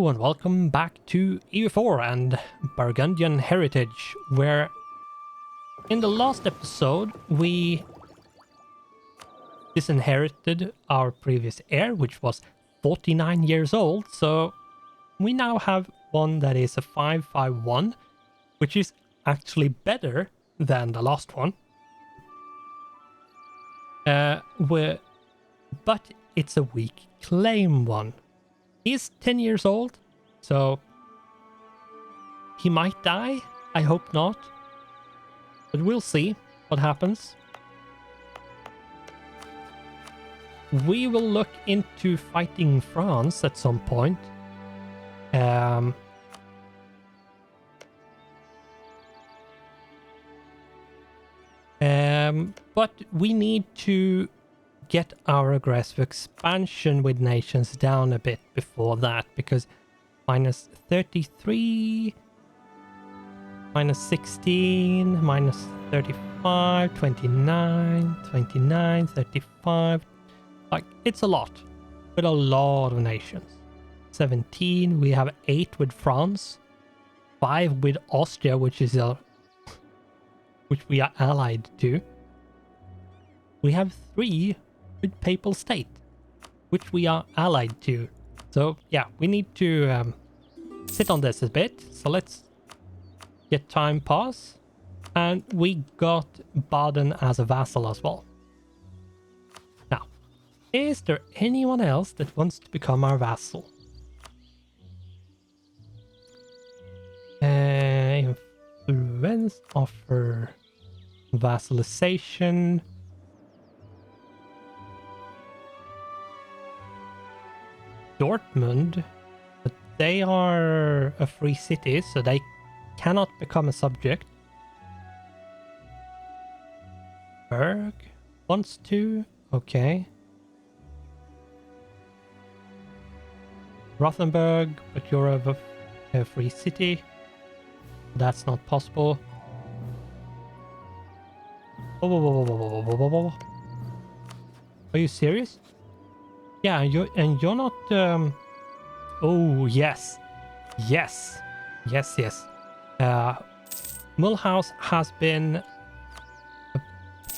Hello and welcome back to EU4 and Burgundian Heritage, where in the last episode we disinherited our previous heir, which was 49 years old, so we now have one that is a 551, which is actually better than the last one. But it's a weak claim one. He's 10 years old, so he might die. I hope not. But we'll see what happens. We will look into fighting France at some point. But we need to get our aggressive expansion with nations down a bit before that, because minus 33, minus 16, minus 35, 29, 29, 35. Like, it's a lot, with a lot of nations. 17, we have 8 with France, 5 with Austria, which we are allied to. We have 3 with Papal State, which we are allied to. So yeah, we need to sit on this a bit. So let's get time pass. And we got Baden as a vassal as well. Now, is there anyone else that wants to become our vassal? Influence, offer vassalization. Dortmund, but they are a free city, so they cannot become a subject. Berg wants to, okay. Rothenburg, but you're a free city. That's not possible. Are you serious? Yeah, you're not. Oh yes, yes, yes, yes. Mulhouse has been a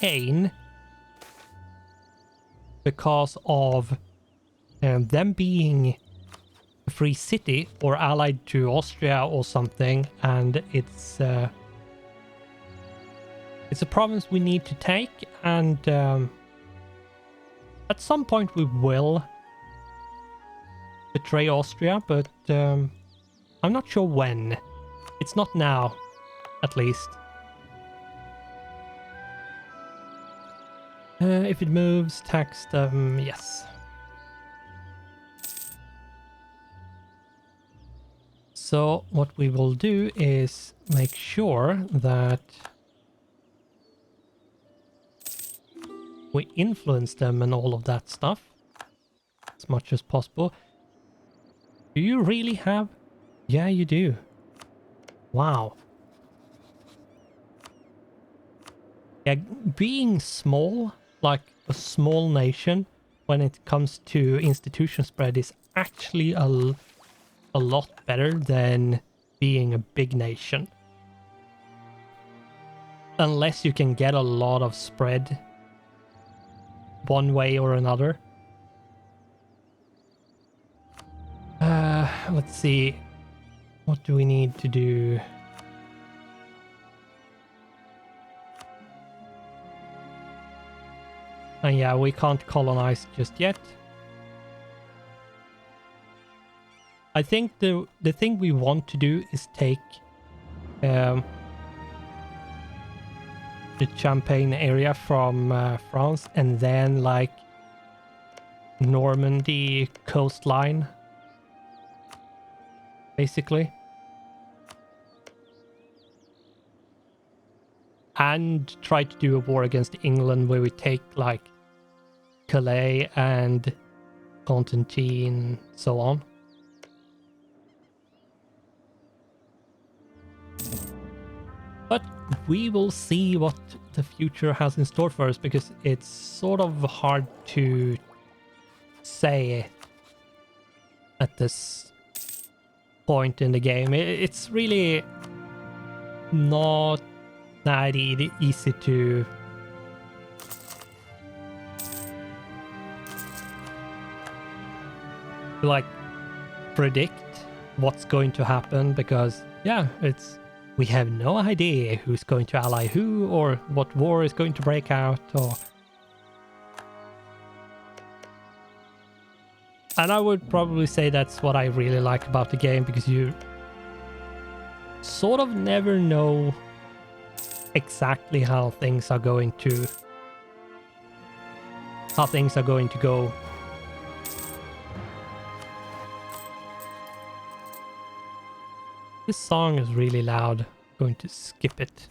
pain because of them being a free city or allied to Austria or something, and it's a province we need to take, and at some point we will betray Austria, but I'm not sure when. It's not now, at least. If it moves, tax them, yes. So what we will do is make sure that we influence them and all of that stuff as much as possible. Do you really have? Yeah, you do. Wow. Yeah, being small, like a small nation, when it comes to institution spread is actually a lot better than being a big nation. Unless you can get a lot of spread one way or another. Let's see. What do we need to do? And yeah, we can't colonize just yet. I think the thing we want to do is take the Champagne area from France, and then like Normandy coastline, basically, and try to do a war against England where we take like Calais and Cotentin, so on. But we will see what the future has in store for us, because it's sort of hard to say at this point in the game. It's really not that easy to like predict what's going to happen, because yeah, we have no idea who's going to ally who or what war is going to break out, or and I would probably say that's what I really like about the game, because you sort of never know exactly how things are going to go. This song is really loud. I'm going to skip it.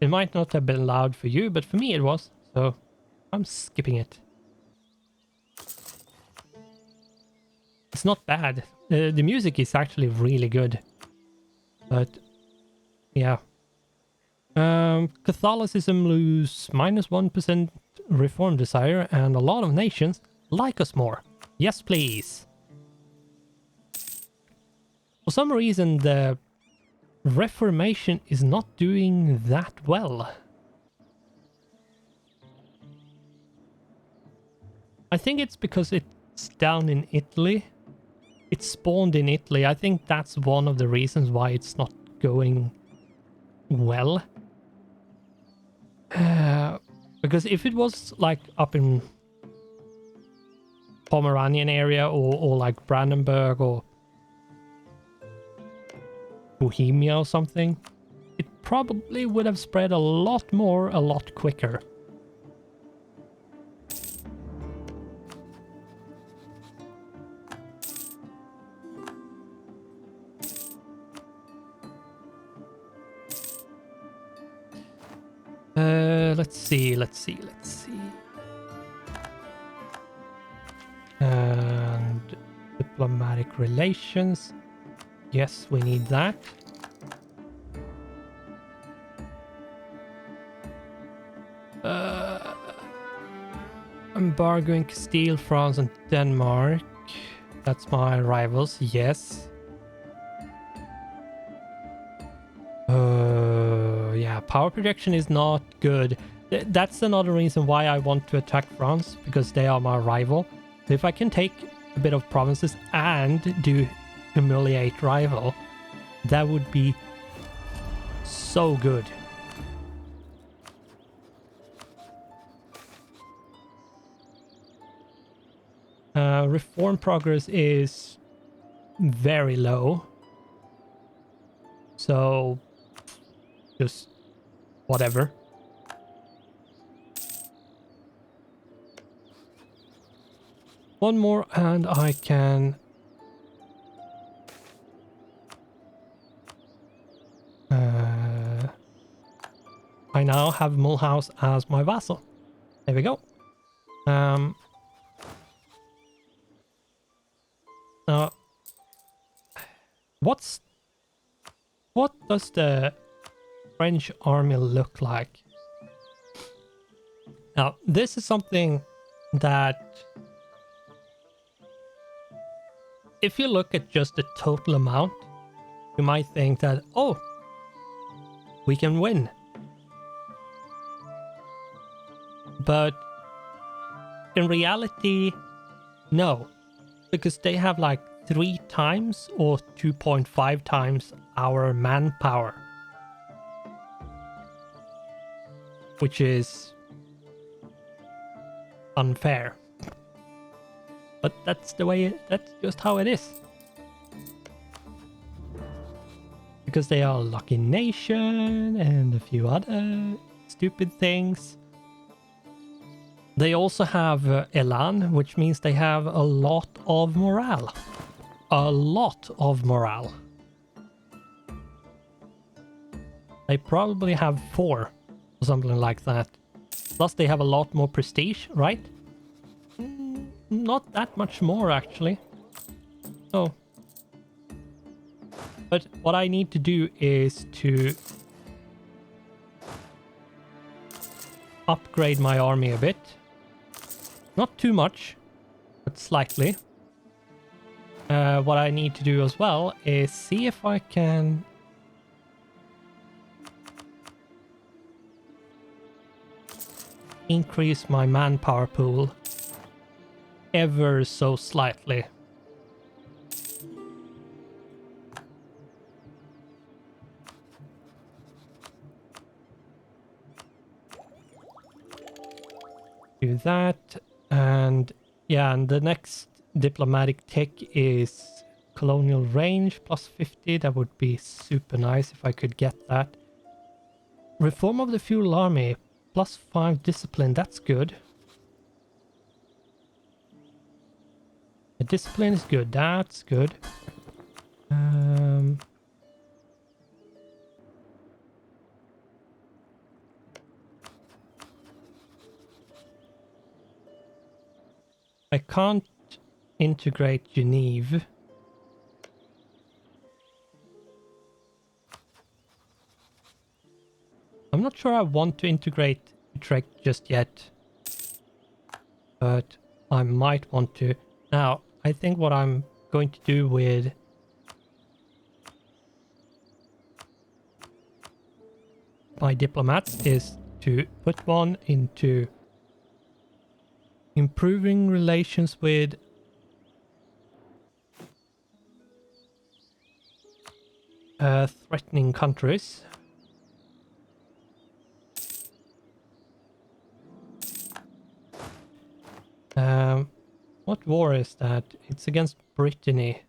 It might not have been loud for you, but for me it was, so I'm skipping it. It's not bad. The music is actually really good. But yeah. Catholicism lose -1% reform desire, and a lot of nations like us more. Yes, please. For some reason, the Reformation is not doing that well. I think it's because it's down in Italy. It spawned in Italy. I think that's one of the reasons why it's not going well. Because if it was like up in Pomeranian area or like Brandenburg or Bohemia or something, it probably would have spread a lot more, a lot quicker. Let's see. And diplomatic relations. Yes, we need that. Embargoing Castile, France, and Denmark. That's my rivals, yes. Yeah, power projection is not good. That's another reason why I want to attack France, because they are my rival. So if I can take a bit of provinces and do humiliate rival, that would be so good. Reform progress is very low. So just whatever. One more and I can I now have Mulhouse as my vassal. There we go. What does the French army look like? Now, this is something that if you look at just the total amount, you might think that, oh, we can win. But in reality, no, because they have like 3 times or 2.5 times our manpower, which is unfair. But that's just how it is. Because they are a lucky nation and a few other stupid things. They also have Elan, which means they have a lot of morale. A lot of morale. They probably have 4 or something like that. Plus they have a lot more prestige, right? Not that much more, actually. Oh. But what I need to do is to upgrade my army a bit. Not too much, but slightly. What I need to do as well is see if I can increase my manpower pool ever so slightly. Do that, and yeah, and the next diplomatic tech is colonial range plus 50. That would be super nice if I could get that. Reform of the feudal army plus 5 discipline. That's good. The discipline is good. That's good. I can't integrate Geneva. I'm not sure I want to integrate Utrecht just yet, but I might want to. Now, I think what I'm going to do with my diplomats is to put one into improving relations with threatening countries. What war is that? It's against Brittany.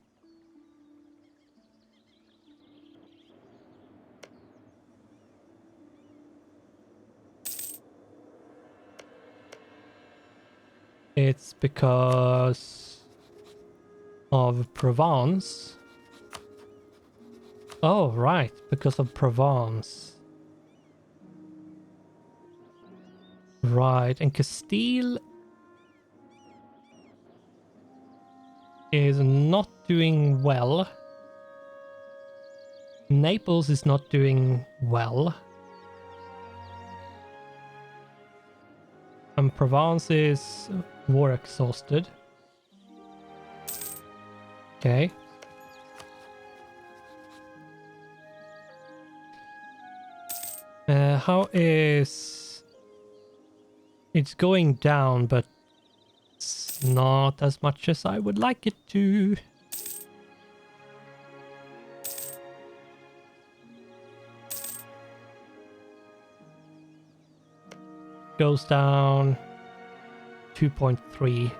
It's because of Provence. Oh, right, because of Provence. Right, and Castile is not doing well. Naples is not doing well. And Provence is war exhausted. Okay. How is... It's going down, but it's not as much as I would like it to. Goes down 2.3.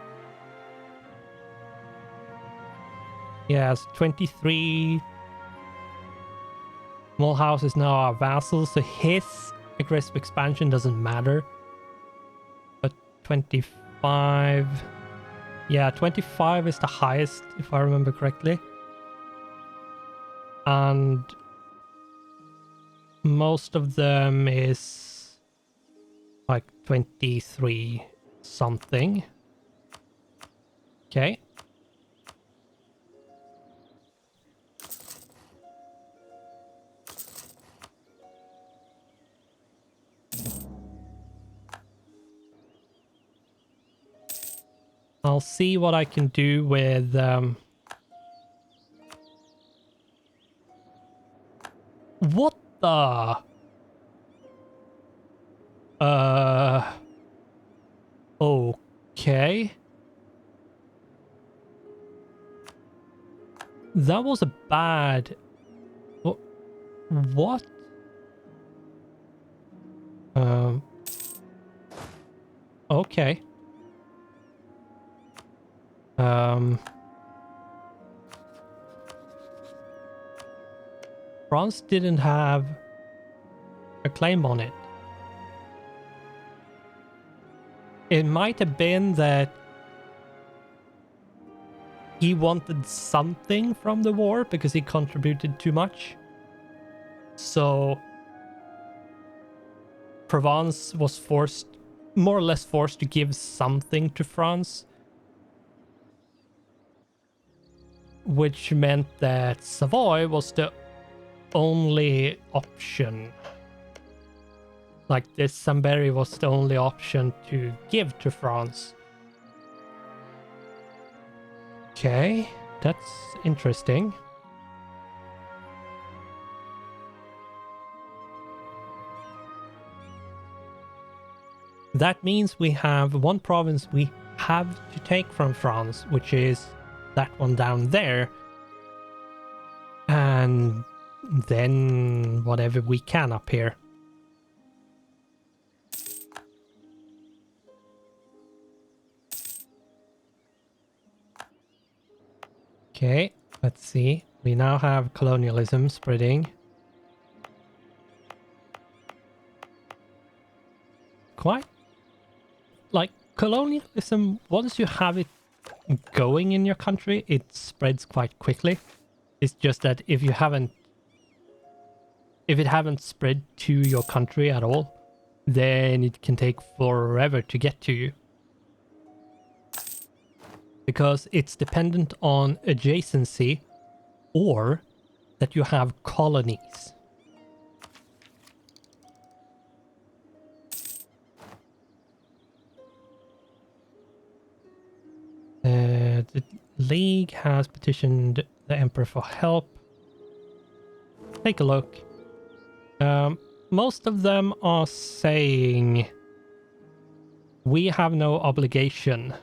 Yes, 23 small houses now are vassals, so his aggressive expansion doesn't matter. But 25... Yeah, 25 is the highest, if I remember correctly. And most of them is like 23 something. Okay. I'll see what I can do with what the okay. That was a bad... What? Okay. France didn't have a claim on it. It might have been that he wanted something from the war because he contributed too much. So Provence was forced, more or less forced, to give something to France. Which meant that Savoy was the only option. Like this Samberry was the only option to give to France. Okay, that's interesting. That means we have one province we have to take from France, which is that one down there. And then whatever we can up here. Okay, let's see. We now have colonialism spreading. Quite like colonialism, once you have it going in your country, it spreads quite quickly. It's just that if it haven't spread to your country at all, then it can take forever to get to you. Because it's dependent on adjacency or that you have colonies. The League has petitioned the Emperor for help. Take a look. Most of them are saying we have no obligation.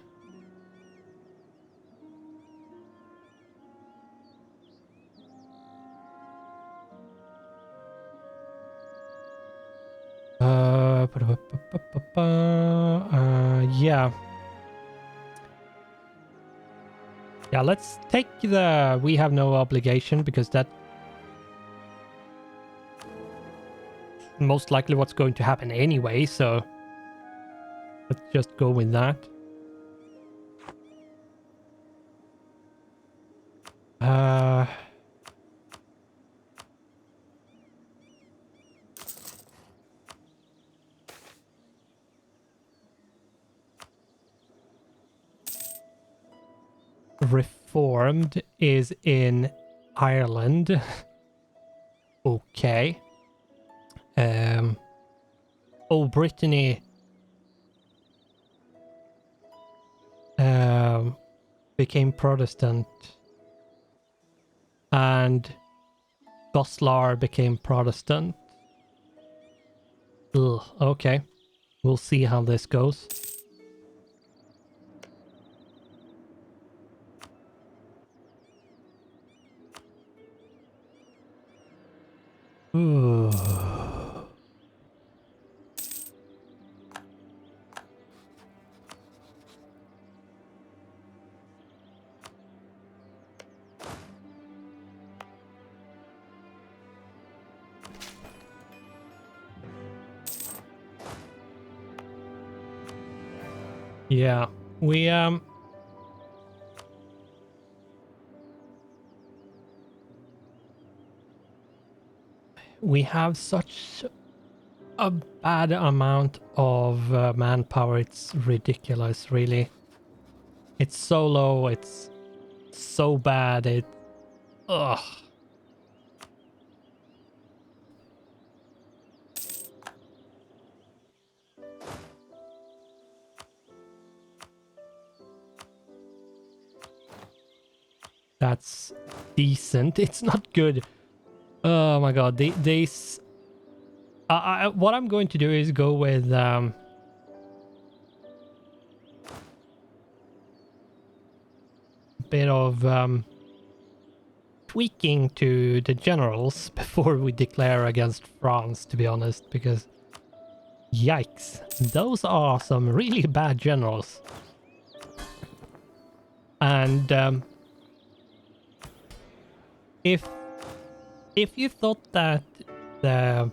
Yeah. Yeah, let's take the we have no obligation because that most likely what's going to happen anyway, so let's just go with that. Reformed is in Ireland. Okay. Oh, Brittany became Protestant, and Goslar became Protestant. Ugh, okay. We'll see how this goes. Ooh. Yeah, we have such a bad amount of manpower. It's ridiculous, really. It's so low. It's so bad. Ugh. That's decent. It's not good. Oh my god. What I'm going to do is go with bit of tweaking to the generals before we declare against France, to be honest, because yikes, those are some really bad generals. And if you thought that the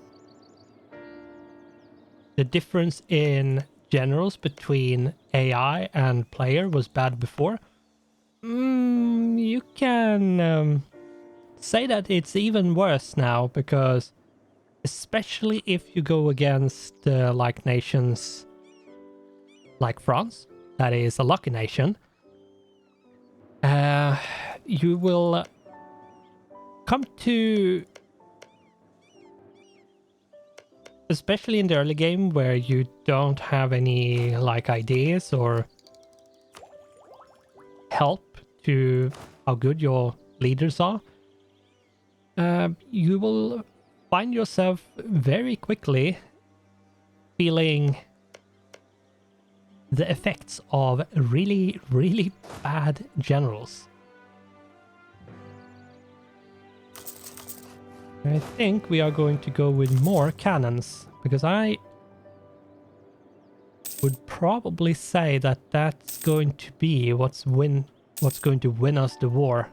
difference in generals between AI and player was bad before, you can say that it's even worse now, because especially if you go against like nations like France, that is a lucky nation, you will come to, especially in the early game where you don't have any like ideas or help to how good your leaders are, you will find yourself very quickly feeling the effects of really, really bad generals. I think we are going to go with more cannons, because I would probably say that that's going to be what's going to win us the war.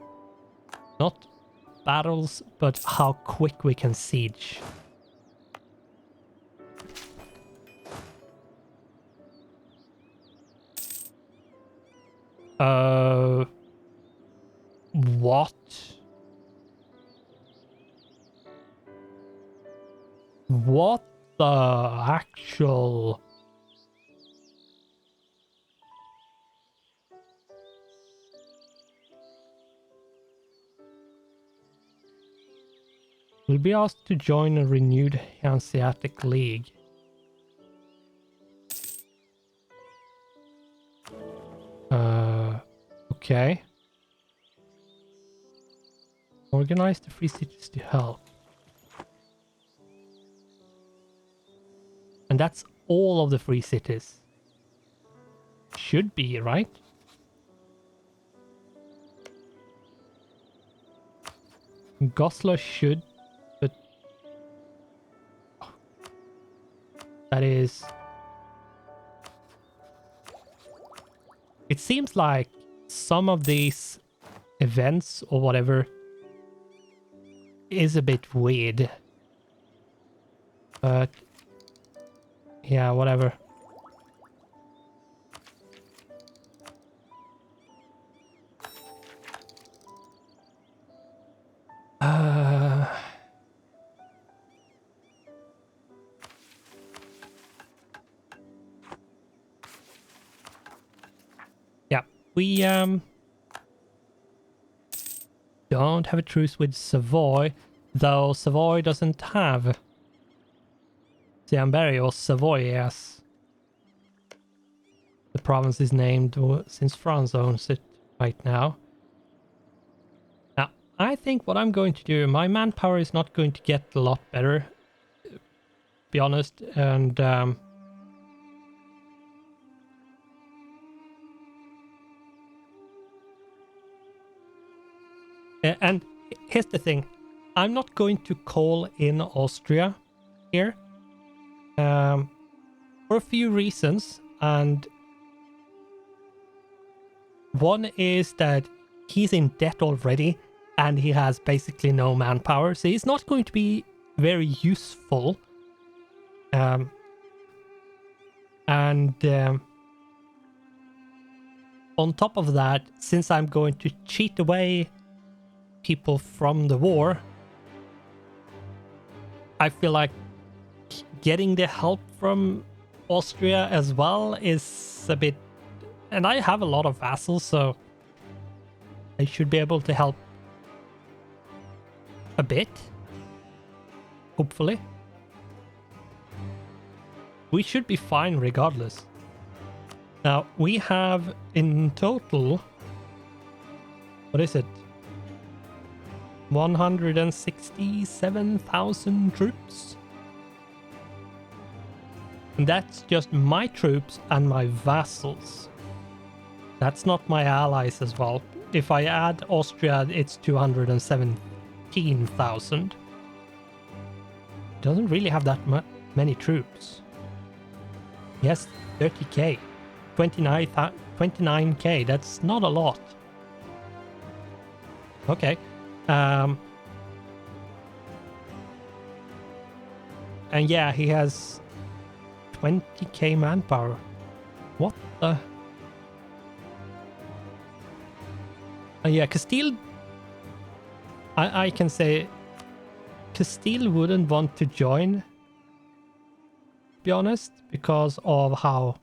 Not battles, but how quick we can siege. What? What the actual... We'll be asked to join a renewed Hanseatic League. Okay. Organize the free cities to help. And that's all of the free cities. Should be, right? Goslar should, but... that is... It seems like some of these events or whatever is a bit weird. But... yeah, whatever. Yeah, we don't have a truce with Savoy, though Savoy doesn't have Cianberry or Savoy as the province is named, since France owns it right now. Now, I think what I'm going to do, my manpower is not going to get a lot better, to be honest, and and here's the thing, I'm not going to call in Austria here for a few reasons, and one is that he's in debt already and he has basically no manpower, so he's not going to be very useful. On top of that, since I'm going to cheat away people from the war, I feel like getting the help from Austria as well is a bit... and I have a lot of vassals, so I should be able to help a bit, hopefully. We should be fine regardless. Now, we have in total, what is it? 167,000 troops. And that's just my troops and my vassals. That's not my allies as well. If I add Austria, it's 217,000. Doesn't really have that many troops. Yes, 30k. 29k, that's not a lot. Okay. And yeah, he has 20k manpower. What the... yeah, Castile... I can say Castile wouldn't want to join, to be honest, because of how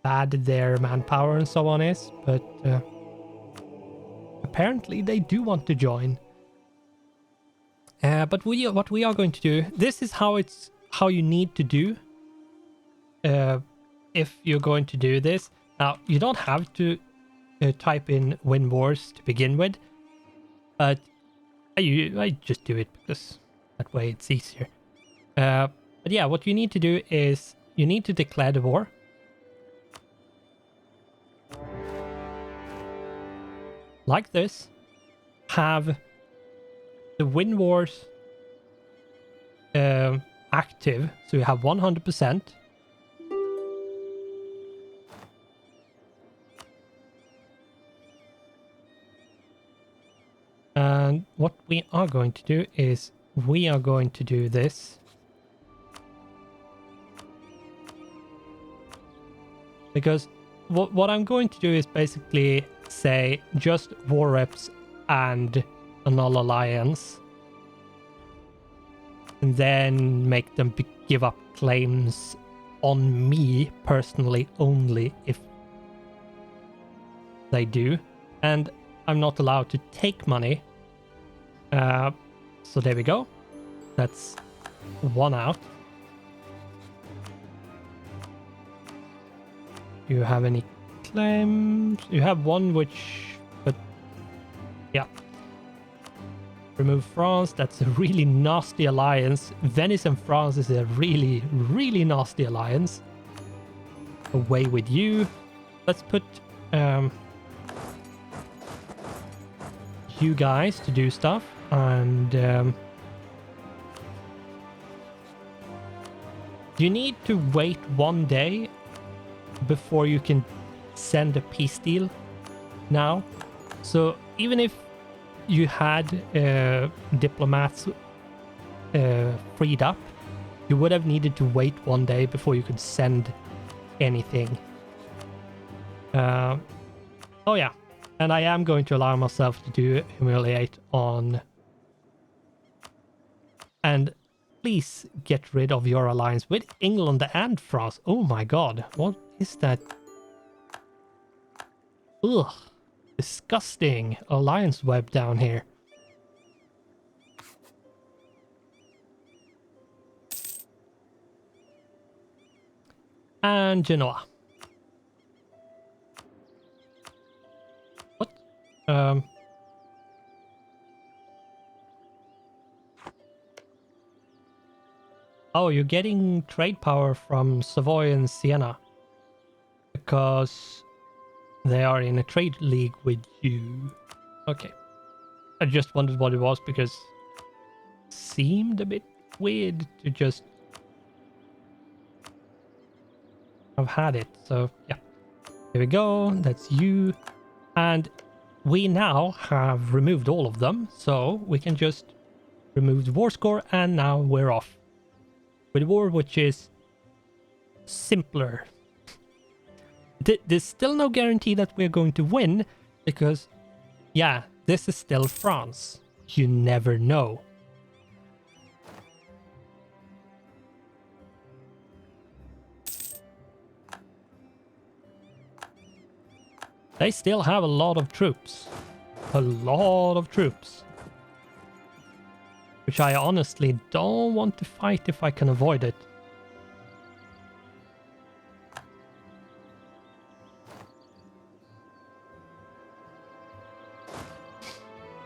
bad their manpower and so on is, but apparently they do want to join. But what we are going to do, this is how you need to do if you're going to do this. Now, you don't have to type in Win Wars to begin with, but I just do it because that way it's easier. But yeah, what you need to do is you need to declare the war. Like this. Have the Win Wars active, so you have 100%. And what we are going to do is we are going to do this. Because what I'm going to do is basically say just war reps and a null alliance. And then make them give up claims on me personally only if they do. And I'm not allowed to take money. So there we go. That's one out. Do you have any claims? You have one which... but yeah. Remove France. That's a really nasty alliance. Venice and France is a really, really nasty alliance. Away with you. Let's put you guys to do stuff. And you need to wait 1 day before you can send a peace deal now. So even if you had diplomats freed up, you would have needed to wait 1 day before you could send anything. Oh yeah, and I am going to allow myself to do humiliate on. And please get rid of your alliance with England and France. Oh my god, what is that? Ugh, disgusting alliance web down here. And Genoa. What? Oh, you're getting trade power from Savoy and Siena. Because they are in a trade league with you. Okay. I just wondered what it was because it seemed a bit weird to just have had it. So yeah. Here we go. That's you. And we now have removed all of them. So we can just remove the war score and now we're off. With war, which is simpler. There's still no guarantee that we're going to win because, yeah, this is still France. You never know. They still have a lot of troops. A lot of troops. Which I honestly don't want to fight if I can avoid it.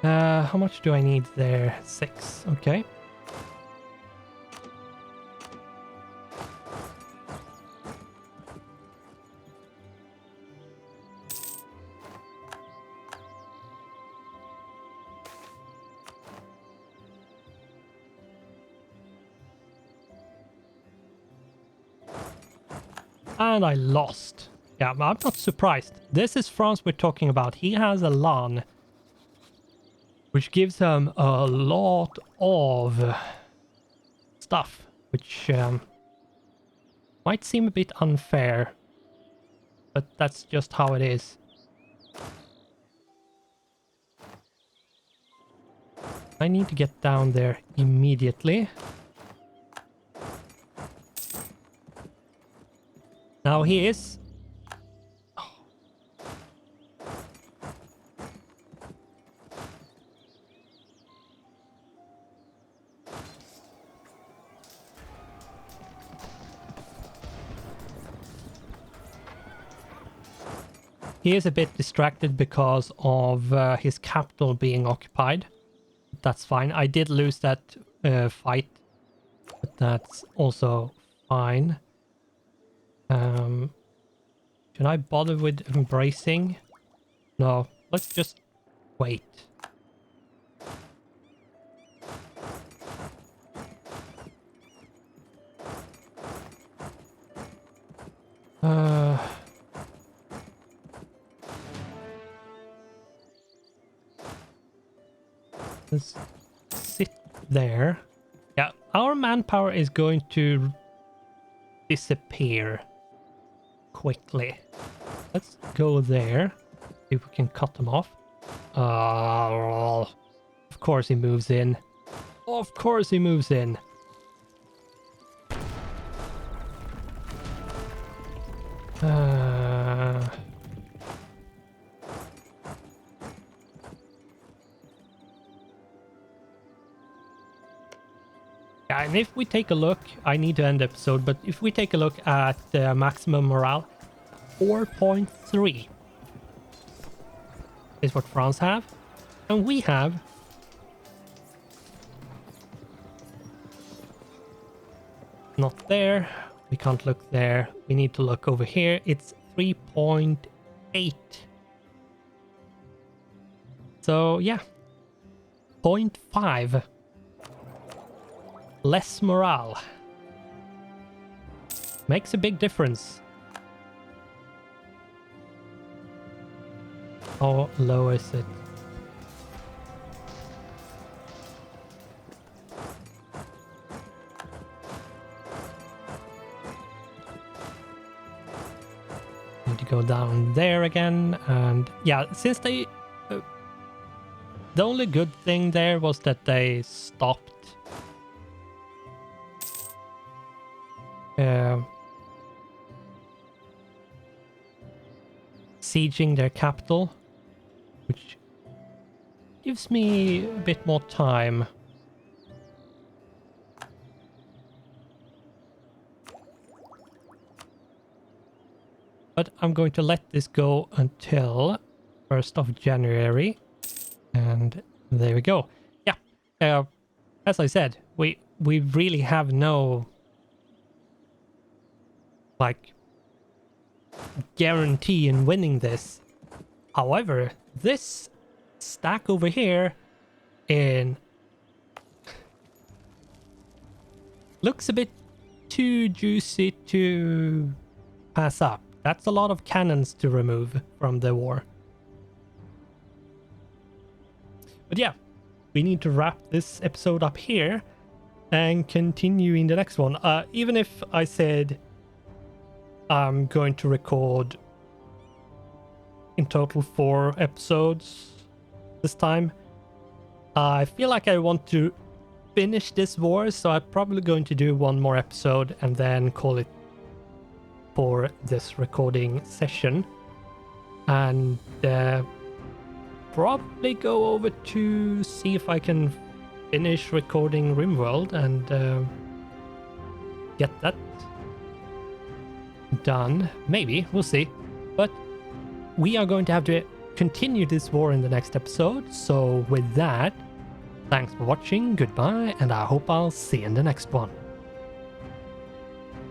How much do I need there? 6, okay. And I lost. Yeah, I'm not surprised. This is France we're talking about. He has a LAN, which gives him a lot of stuff, which might seem a bit unfair, but that's just how it is. I need to get down there immediately. Now he is... He is a bit distracted because of his capital being occupied. That's fine. I did lose that fight, but that's also fine. Should I bother with embracing? No, let's just wait. Let's sit there. Yeah, our manpower is going to disappear quickly. Let's go there. See if we can cut them off. Of course he moves in. Of course he moves in. Yeah, and if we take a look, I need to end the episode, but if we take a look at the maximum morale, 4.3 is what France have, and we have not there. We can't look there. We need to look over here. It's 3.8. So yeah, 0.5 less morale makes a big difference. How low is it? Need to go down there again, and yeah, since they the only good thing there was that they stopped sieging their capital, which gives me a bit more time. But I'm going to let this go until 1st of January. And there we go. Yeah, as I said, we really have no like guarantee in winning this. However, this stack over here in looks a bit too juicy to pass up. That's a lot of cannons to remove from the war. But yeah, we need to wrap this episode up here and continue in the next one. Even if I said I'm going to record in total 4 episodes this time, I feel like I want to finish this war, so I'm probably going to do 1 more episode and then call it for this recording session, and probably go over to see if I can finish recording RimWorld and get that done. Maybe, we'll see. But we are going to have to continue this war in the next episode. So with that, thanks for watching, goodbye, and I hope I'll see you in the next one.